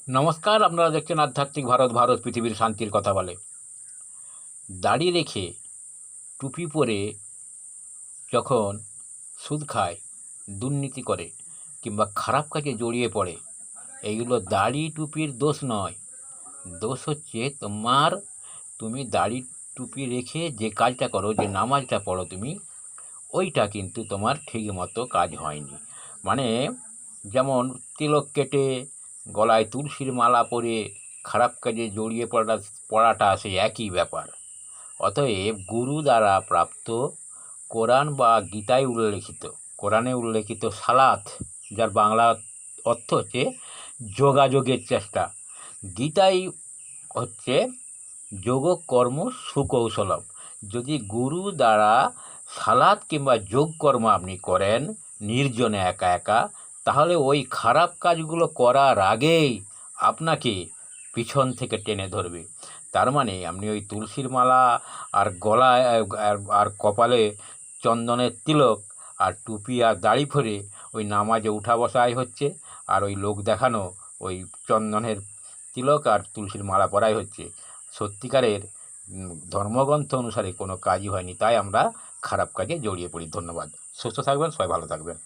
নমস্কার, আপনারা দেখছেন আধ্যাত্মিক ভারত। ভারত পৃথিবীর শান্তির কথা বলে। দাড়ি রেখে টুপি পরে যখন সুদ খায়, দুর্নীতি করে কিংবা খারাপ কাজে জড়িয়ে পড়ে, এইগুলো দাড়ি টুপির দোষ নয়। দোষ হচ্ছে তুমি দাড়ি টুপি রেখে যে কাজটা করো, যে নামাজটা পড়ো তুমি, ওইটা কিন্তু তোমার ঠিক মতো কাজ হয়নি। মানে যেমন তিলক কেটে গলায় তুলসীর মালা পরে খারাপ কাজে জড়িয়ে পড়াটা সেই একই ব্যাপার। অতএব গুরু দ্বারা প্রাপ্ত কোরআন বা গীতায় উল্লেখিত, কোরআনে উল্লেখিত সালাত, যার বাংলা অর্থ হচ্ছে যোগাযোগের চেষ্টা, গীতাই হচ্ছে যোগ কর্ম সুকৌশলম। যদি গুরু দ্বারা সালাত কিংবা যোগ কর্ম আপনি করেন নির্জনে একা একা, তাহলে ওই খারাপ কাজগুলো করার আগেই আপনাকে পিছন থেকে টেনে ধরবে। তার মানে আপনি ওই তুলসীর মালা আর গলায় আর কপালে চন্দনের তিলক আর টুপি আর দাড়ি পরে ওই নামাজে উঠা বসাই হচ্ছে, আর ওই লোক দেখানো ওই চন্দনের তিলক আর তুলসীর মালা পরাই হচ্ছে। সত্যিকারের ধর্মগ্রন্থ অনুসারে কোনো কাজই হয়নি, তাই আমরা খারাপ কাজে জড়িয়ে পড়ি। ধন্যবাদ। সুস্থ থাকবেন, সবাই ভালো থাকবেন।